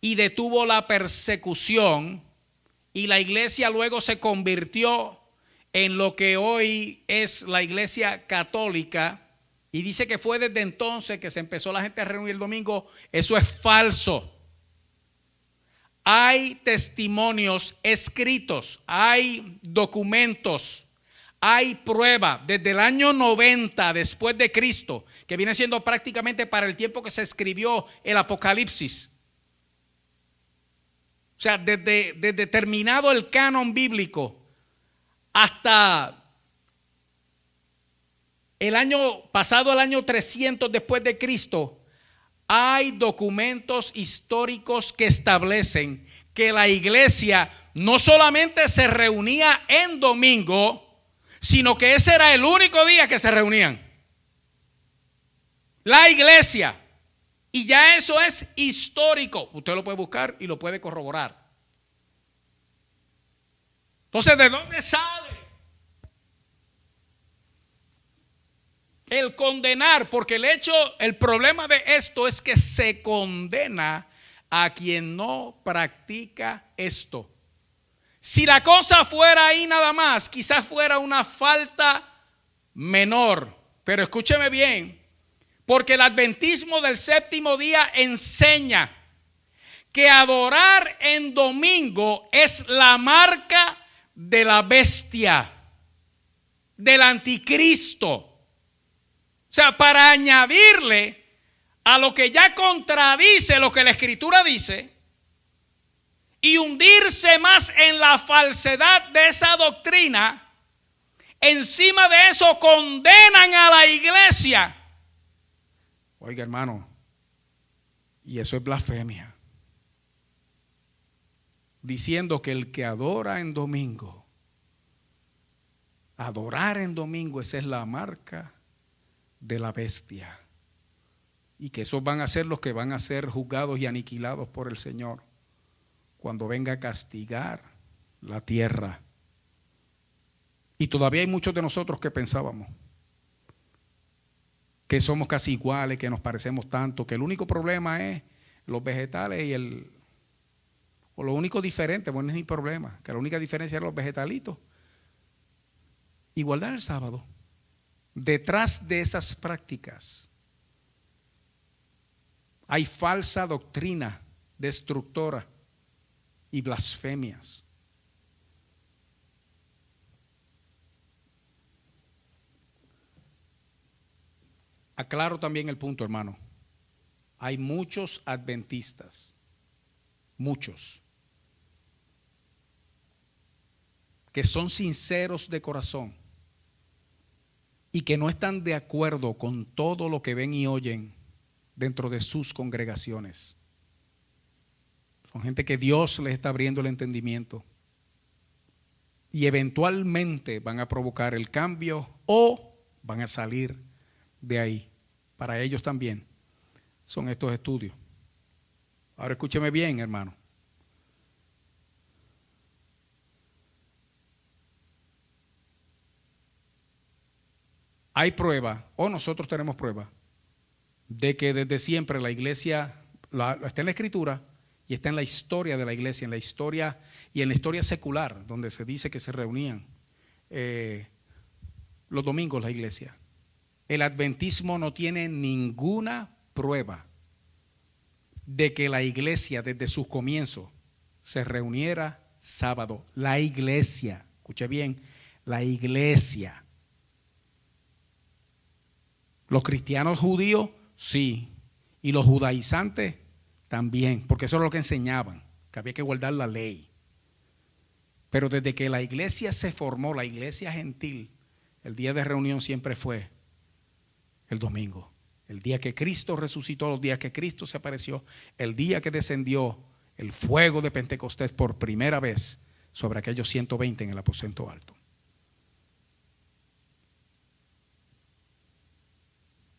y detuvo la persecución, y la iglesia luego se convirtió en lo que hoy es la iglesia católica, y dice que fue desde entonces que se empezó la gente a reunir el domingo. Eso es falso. Hay testimonios escritos, hay documentos, hay prueba desde el año 90 después de Cristo, que viene siendo prácticamente para el tiempo que se escribió el Apocalipsis. O sea, desde terminado el canon bíblico hasta el año pasado, el año 300 después de Cristo, hay documentos históricos que establecen que la iglesia no solamente se reunía en domingo, sino que ese era el único día que se reunían. La iglesia. Y ya eso es histórico. Usted lo puede buscar y lo puede corroborar. Entonces, ¿de dónde sale el condenar? Porque el problema de esto es que se condena a quien no practica esto. Si la cosa fuera ahí nada más, quizás fuera una falta menor. Pero escúcheme bien, porque el adventismo del séptimo día enseña que adorar en domingo es la marca de la bestia, del anticristo. O sea, para añadirle a lo que ya contradice lo que la Escritura dice y hundirse más en la falsedad de esa doctrina, encima de eso condenan a la iglesia. Oiga, hermano, y eso es blasfemia. Diciendo que el que adora en domingo, adorar en domingo, esa es la marca de la bestia. Y que esos van a ser los que van a ser juzgados y aniquilados por el Señor cuando venga a castigar la tierra. Y todavía hay muchos de nosotros que pensábamos que somos casi iguales, que nos parecemos tanto, que el único problema es los vegetales o lo único diferente, bueno, no es ni problema, que la única diferencia era los vegetalitos. Igualdad el sábado. Detrás de esas prácticas hay falsa doctrina destructora y blasfemias. Aclaro también el punto, hermano. Hay muchos adventistas, muchos, que son sinceros de corazón y que no están de acuerdo con todo lo que ven y oyen dentro de sus congregaciones. Son gente que Dios les está abriendo el entendimiento y eventualmente van a provocar el cambio o van a salir de ahí. Para ellos también son estos estudios. Ahora escúcheme bien, hermano. Hay prueba, o nosotros tenemos prueba, de que desde siempre la iglesia está en la Escritura y está en la historia de la iglesia, en la historia y en la historia secular, donde se dice que se reunían los domingos la iglesia. El adventismo no tiene ninguna prueba de que la iglesia desde sus comienzos se reuniera sábado. La iglesia, escuche bien, la iglesia. Los cristianos judíos, sí, y los judaizantes también, porque eso es lo que enseñaban, que había que guardar la ley. Pero desde que la iglesia se formó, la iglesia gentil, el día de reunión siempre fue el domingo. El día que Cristo resucitó, los días que Cristo se apareció, el día que descendió el fuego de Pentecostés por primera vez sobre aquellos 120 en el aposento alto.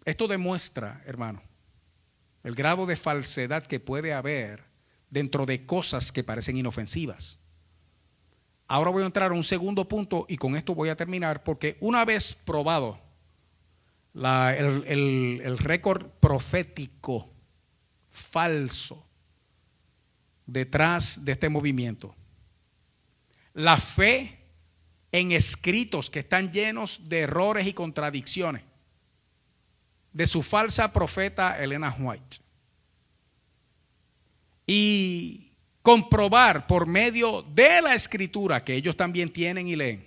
Esto demuestra, hermano, el grado de falsedad que puede haber dentro de cosas que parecen inofensivas. Ahora voy a entrar a un segundo punto y con esto voy a terminar, porque una vez probado el récord profético falso detrás de este movimiento, la fe en escritos que están llenos de errores y contradicciones de su falsa profeta Elena White, y comprobar por medio de la Escritura, que ellos también tienen y leen,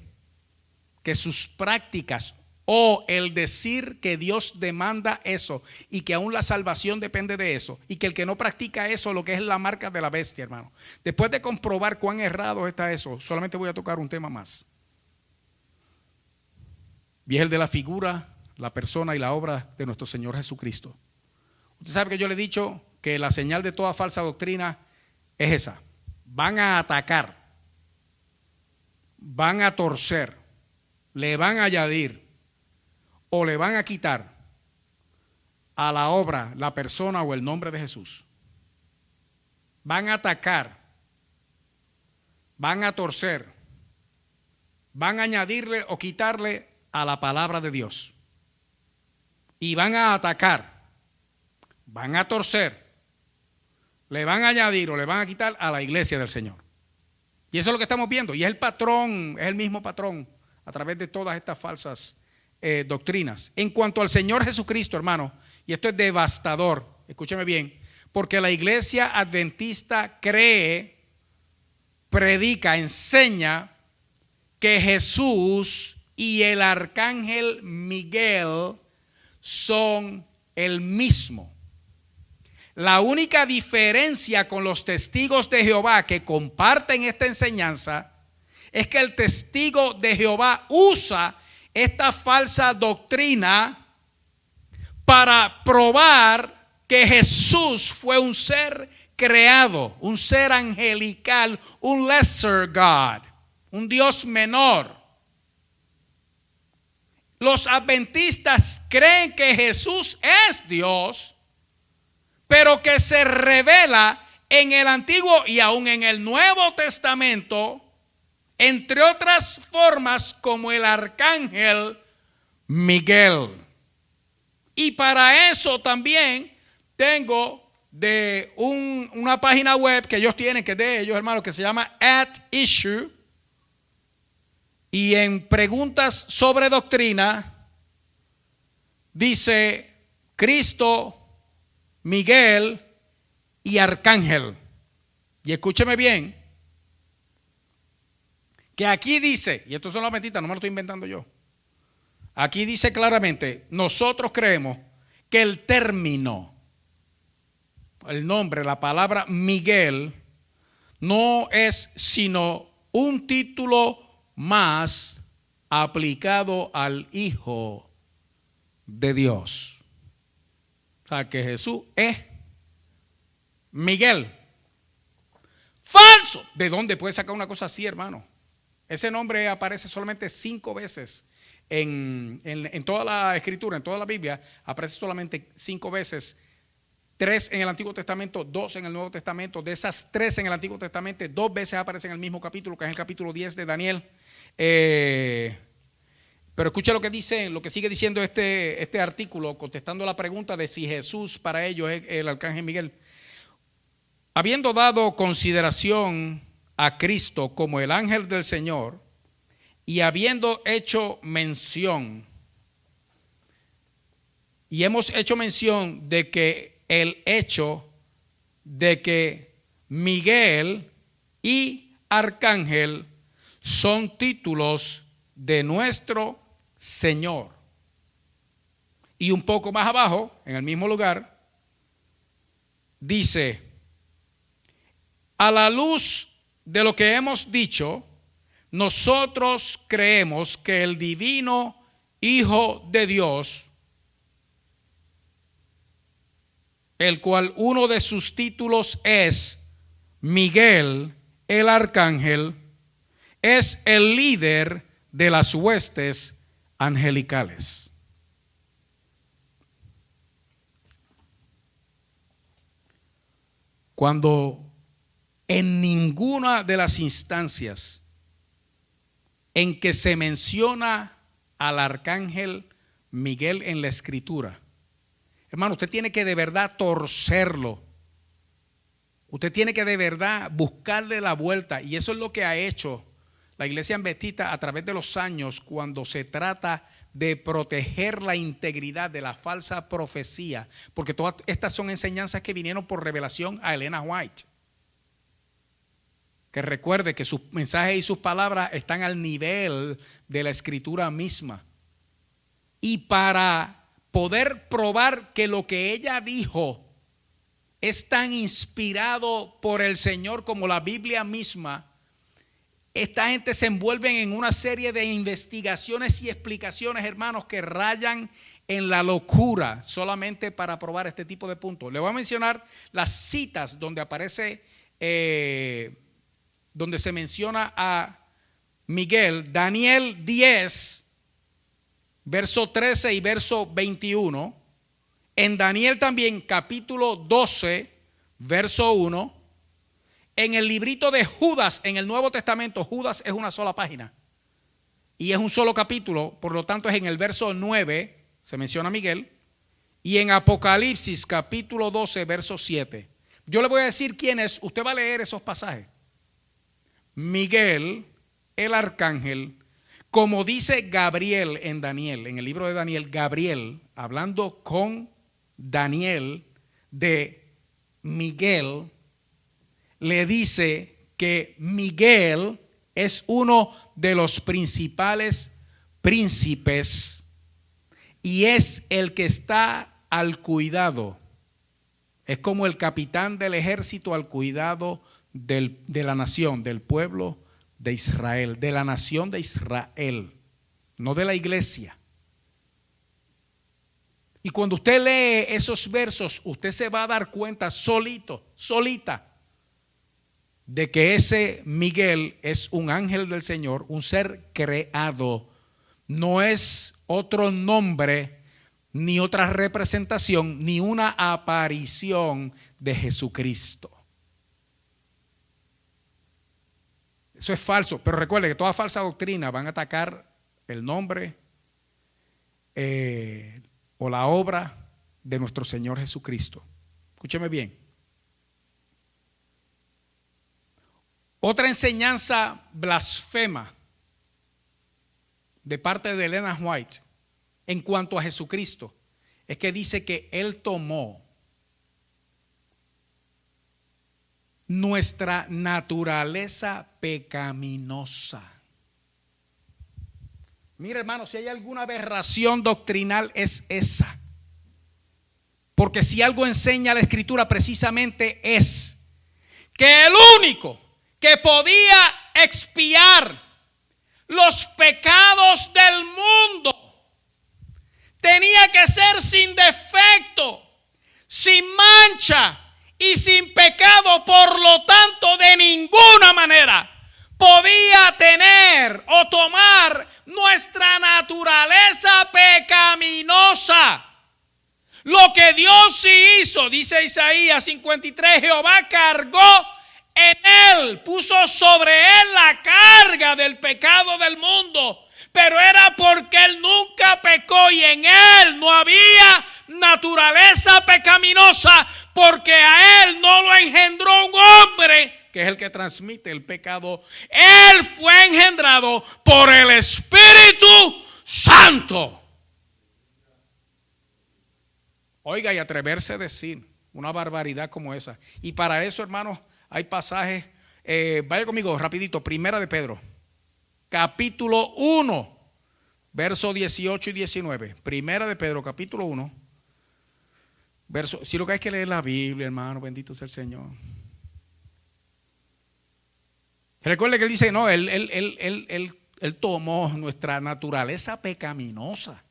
que sus prácticas o el decir que Dios demanda eso y que aún la salvación depende de eso y que el que no practica eso, lo que es la marca de la bestia, hermano. Después de comprobar cuán errado está eso, solamente voy a tocar un tema más. Y es el de la figura, la persona y la obra de nuestro Señor Jesucristo. Usted sabe que yo le he dicho que la señal de toda falsa doctrina es esa. Van a atacar, van a torcer, le van a añadir o le van a quitar a la obra, la persona o el nombre de Jesús. Van a atacar, van a torcer, van a añadirle o quitarle a la palabra de Dios. Y van a atacar, van a torcer, le van a añadir o le van a quitar a la iglesia del Señor. Y eso es lo que estamos viendo. Y es el patrón, es el mismo patrón a través de todas estas falsas doctrinas. En cuanto al Señor Jesucristo, hermano, y esto es devastador, escúcheme bien, porque la iglesia adventista cree, predica, enseña que Jesús y el arcángel Miguel son el mismo. La única diferencia con los testigos de Jehová que comparten esta enseñanza es que el testigo de Jehová usa esta falsa doctrina para probar que Jesús fue un ser creado, un ser angelical, un lesser God, un Dios menor. Los adventistas creen que Jesús es Dios, pero que se revela en el Antiguo y aún en el Nuevo Testamento, entre otras formas, como el arcángel Miguel. Y para eso también tengo de una página web que ellos tienen, que es de ellos, hermanos, que se llama At Issue. Y en preguntas sobre doctrina dice Cristo, Miguel y arcángel. Y escúcheme bien, que aquí dice, y esto son las mentiras, no me lo estoy inventando yo. Aquí dice claramente, nosotros creemos que el término, el nombre, la palabra Miguel, no es sino un título más aplicado al Hijo de Dios. O sea, que Jesús es Miguel. ¡Falso! ¿De dónde puede sacar una cosa así, hermano? Ese nombre aparece solamente 5 veces en toda la Escritura, en toda la Biblia. Aparece solamente 5 veces. 3 en el Antiguo Testamento, 2 en el Nuevo Testamento. De esas 3 en el Antiguo Testamento, 2 veces aparecen en el mismo capítulo, que es el capítulo 10 de Daniel. Pero escucha lo que dice, lo que sigue diciendo este artículo, contestando la pregunta de si Jesús para ellos es el arcángel Miguel. Habiendo dado consideración a Cristo como el ángel del Señor y habiendo hecho mención, y hemos hecho mención de que el hecho de que Miguel y arcángel son títulos de nuestro Señor. Y un poco más abajo, en el mismo lugar, dice: a la luz de lo que hemos dicho, nosotros creemos que el divino Hijo de Dios, el cual uno de sus títulos es Miguel, el arcángel, es el líder de las huestes angelicales. Cuando en ninguna de las instancias en que se menciona al arcángel Miguel en la Escritura, hermano, usted tiene que de verdad torcerlo. Usted tiene que de verdad buscarle la vuelta. Y eso es lo que ha hecho la iglesia adventista a través de los años, cuando se trata de proteger la integridad de la falsa profecía. Porque todas estas son enseñanzas que vinieron por revelación a Elena White. Que recuerde que sus mensajes y sus palabras están al nivel de la Escritura misma. Y para poder probar que lo que ella dijo es tan inspirado por el Señor como la Biblia misma, esta gente se envuelven en una serie de investigaciones y explicaciones, hermanos, que rayan en la locura solamente para probar este tipo de puntos. Le voy a mencionar las citas donde aparece, donde se menciona a Miguel. Daniel 10, verso 13 y verso 21. En Daniel también, capítulo 12, verso 1. En el librito de Judas, en el Nuevo Testamento, Judas es una sola página y es un solo capítulo, por lo tanto es en el verso 9, se menciona a Miguel. Y en Apocalipsis, capítulo 12, verso 7. Yo le voy a decir quién es, usted va a leer esos pasajes. Miguel, el arcángel, como dice Gabriel en Daniel, en el libro de Daniel, Gabriel, hablando con Daniel de Miguel, le dice que Miguel es uno de los principales príncipes y es el que está al cuidado. Es como el capitán del ejército al cuidado de la nación, del pueblo de Israel, de la nación de Israel, no de la iglesia. Y cuando usted lee esos versos, usted se va a dar cuenta solita, de que ese Miguel es un ángel del Señor, un ser creado. No es otro nombre, ni otra representación, ni una aparición de Jesucristo. Eso es falso, pero recuerde que toda falsa doctrina van a atacar el nombre o la obra de nuestro Señor Jesucristo. Escúcheme bien. Otra enseñanza blasfema de parte de Ellen White en cuanto a Jesucristo es que dice que Él tomó nuestra naturaleza pecaminosa. Mira, hermano, si hay alguna aberración doctrinal es esa. Porque si algo enseña la Escritura precisamente es que el único que podía expiar los pecados del mundo tenía que ser sin defecto, sin mancha y sin pecado. Por lo tanto, de ninguna manera podía tener o tomar nuestra naturaleza pecaminosa. Lo que Dios sí hizo, dice Isaías 53, Jehová cargó en él, puso sobre él la carga del pecado del mundo, pero era porque él nunca pecó y en él no había naturaleza pecaminosa, porque a él no lo engendró un hombre, que es el que transmite el pecado. Él fue engendrado por el Espíritu Santo. Oiga, y atreverse a decir una barbaridad como esa. Y para eso, hermanos, hay pasajes, vaya conmigo rapidito, Primera de Pedro, capítulo 1, versos 18 y 19. Primera de Pedro, capítulo 1, verso, si lo que hay que leer la Biblia, hermano, bendito sea el Señor. Recuerde que él dice, no, él tomó nuestra naturaleza pecaminosa.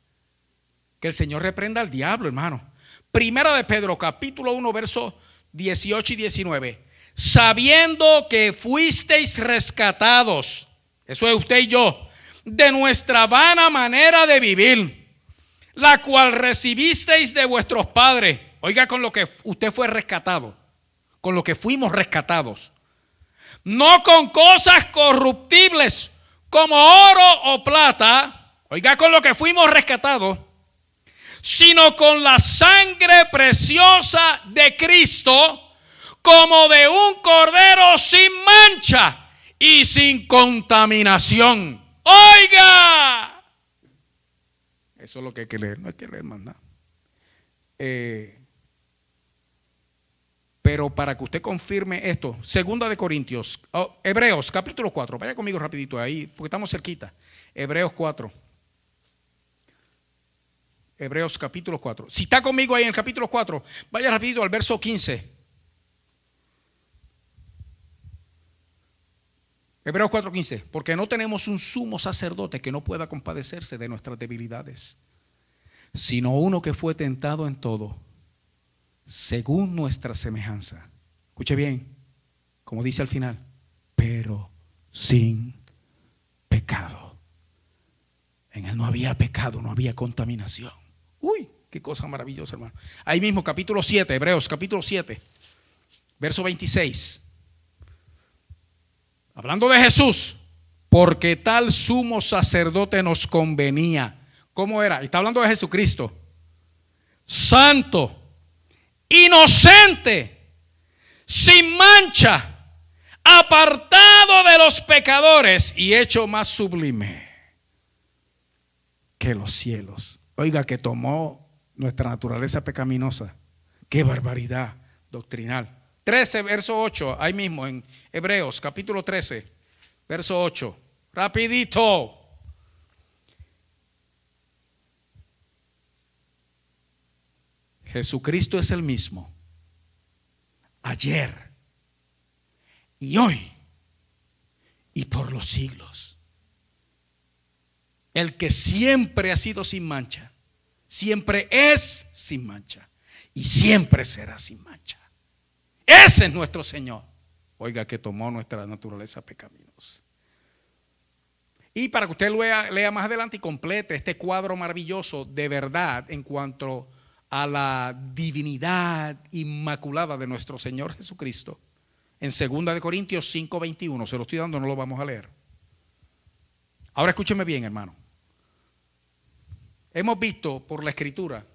Que el Señor reprenda al diablo, hermano. Primera de Pedro, capítulo 1, versos 18 y 19. Sabiendo que fuisteis rescatados, eso es usted y yo, de nuestra vana manera de vivir, la cual recibisteis de vuestros padres. Oiga, con lo que usted fue rescatado, con lo que fuimos rescatados. No con cosas corruptibles como oro o plata, oiga, con lo que fuimos rescatados, sino con la sangre preciosa de Cristo, como de un cordero sin mancha y sin contaminación. Oiga, eso es lo que hay que leer, no hay que leer más nada. Pero para que usted confirme esto, Segunda de Corintios, Hebreos capítulo 4, vaya conmigo rapidito ahí, porque estamos cerquita. Hebreos 4. Hebreos capítulo 4. Si está conmigo ahí en el capítulo 4, vaya rapidito al verso 15. Hebreos 4:15. Porque no tenemos un sumo sacerdote que no pueda compadecerse de nuestras debilidades, sino uno que fue tentado en todo, según nuestra semejanza. Escuche bien, como dice al final, pero sin pecado. En él no había pecado, no había contaminación. Uy, qué cosa maravillosa, hermano. Ahí mismo, capítulo 7, Hebreos, capítulo 7, verso 26. Hablando de Jesús, porque tal sumo sacerdote nos convenía. ¿Cómo era? Está hablando de Jesucristo. Santo, inocente, sin mancha, apartado de los pecadores y hecho más sublime que los cielos. Oiga, que tomó nuestra naturaleza pecaminosa. ¡Qué barbaridad doctrinal! 13, verso 8, ahí mismo en Hebreos, capítulo 13, verso 8. Rapidito. Jesucristo es el mismo ayer y hoy y por los siglos. El que siempre ha sido sin mancha, siempre es sin mancha y siempre será sin mancha. Ese es nuestro Señor. Oiga, que tomó nuestra naturaleza pecaminosa. Y para que usted lea más adelante y complete este cuadro maravilloso de verdad en cuanto a la divinidad inmaculada de nuestro Señor Jesucristo, en 2 Corintios 5:21, se lo estoy dando, no lo vamos a leer. Ahora escúcheme bien, hermano. Hemos visto por la Escritura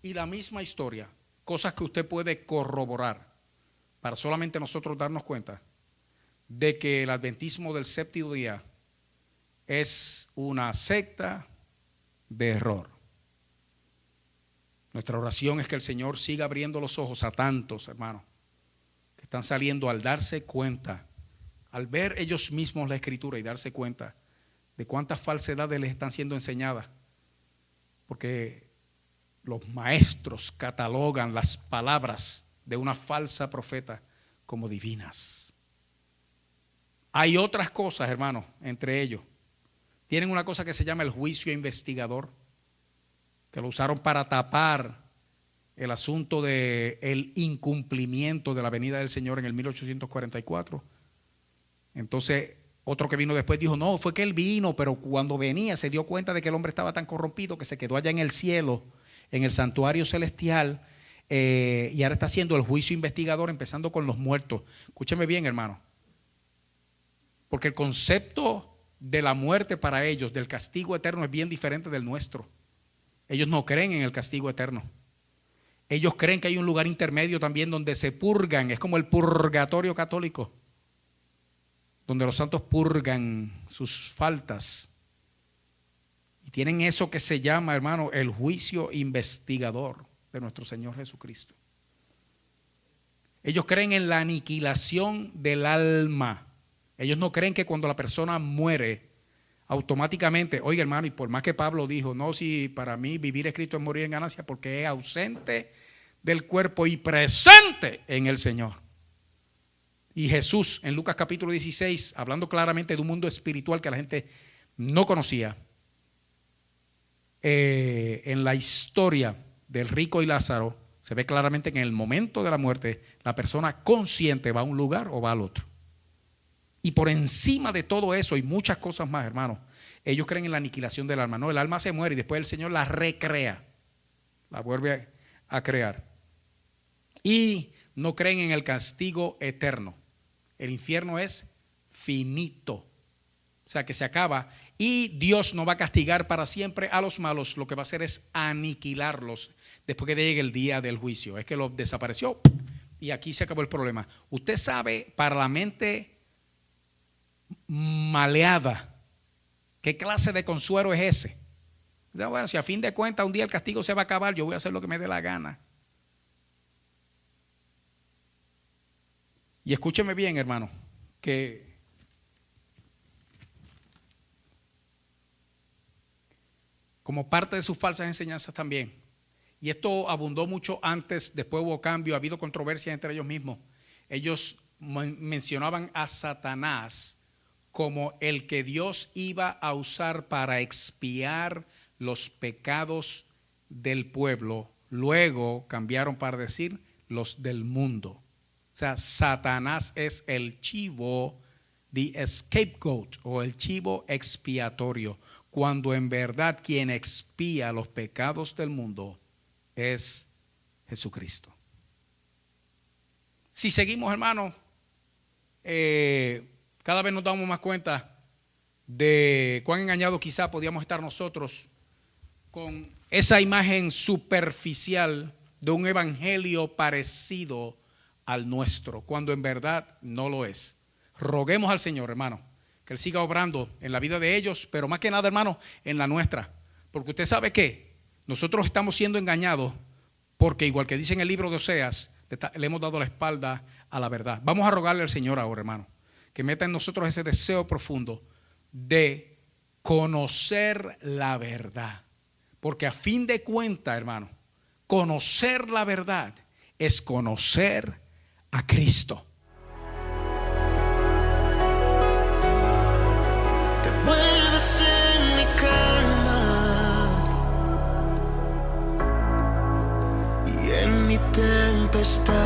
y la misma historia cosas que usted puede corroborar para solamente nosotros darnos cuenta de que el adventismo del séptimo día es una secta de error. Nuestra oración es que el Señor siga abriendo los ojos a tantos, hermanos, que están saliendo al darse cuenta, al ver ellos mismos la Escritura y darse cuenta de cuántas falsedades les están siendo enseñadas. Porque los maestros catalogan las palabras de una falsa profeta como divinas. Hay otras cosas, hermanos, entre ellos. Tienen una cosa que se llama el juicio investigador, que lo usaron para tapar el asunto del incumplimiento de la venida del Señor en el 1844. Entonces, otro que vino después dijo, no, fue que él vino, pero cuando venía se dio cuenta de que el hombre estaba tan corrompido que se quedó allá en el cielo, en el santuario celestial, y ahora está haciendo el juicio investigador, empezando con los muertos. Escúcheme bien, hermano, porque el concepto de la muerte para ellos, del castigo eterno, es bien diferente del nuestro. Ellos no creen en el castigo eterno. Ellos creen que hay un lugar intermedio también donde se purgan, es como el purgatorio católico, donde los santos purgan sus faltas. Y tienen eso que se llama, hermano, el juicio investigador de nuestro Señor Jesucristo. Ellos creen en la aniquilación del alma. Ellos no creen que cuando la persona muere, automáticamente, oiga, hermano, y por más que Pablo dijo, no, si para mí vivir es Cristo es morir en ganancia, porque es ausente del cuerpo y presente en el Señor. Y Jesús en Lucas capítulo 16, hablando claramente de un mundo espiritual que la gente no conocía, en la historia del rico y Lázaro, se ve claramente que en el momento de la muerte, la persona consciente va a un lugar o va al otro. Y por encima de todo eso y muchas cosas más, hermanos, ellos creen en la aniquilación del alma. No, el alma se muere y después el Señor la recrea, la vuelve a crear. Y no creen en el castigo eterno. El infierno es finito, o sea que se acaba, y Dios no va a castigar para siempre a los malos. Lo que va a hacer es aniquilarlos después que llegue el día del juicio. Es que lo desapareció y aquí se acabó el problema. Usted sabe, para la mente maleada, ¿qué clase de consuelo es ese? Bueno, si a fin de cuentas un día el castigo se va a acabar, yo voy a hacer lo que me dé la gana. Y escúcheme bien, hermano, que como parte de sus falsas enseñanzas también, y esto abundó mucho antes, después hubo cambio, ha habido controversia entre ellos mismos. Ellos mencionaban a Satanás como el que Dios iba a usar para expiar los pecados del pueblo. Luego cambiaron para decir los del mundo. O sea, Satanás es el chivo, the scapegoat, o el chivo expiatorio, cuando en verdad quien expía los pecados del mundo es Jesucristo. Si seguimos, hermanos, cada vez nos damos más cuenta de cuán engañados quizá podíamos estar nosotros con esa imagen superficial de un evangelio parecido al nuestro, cuando en verdad no lo es. Roguemos al Señor, hermano, que Él siga obrando en la vida de ellos, pero más que nada, hermano, en la nuestra. Porque usted sabe que nosotros estamos siendo engañados porque, igual que dice en el libro de Oseas, le hemos dado la espalda a la verdad. Vamos a rogarle al Señor ahora, hermano, que meta en nosotros ese deseo profundo de conocer la verdad. Porque a fin de cuentas, hermano, conocer la verdad es conocer a Cristo. Te mueves en mi calma y en mi tempestad.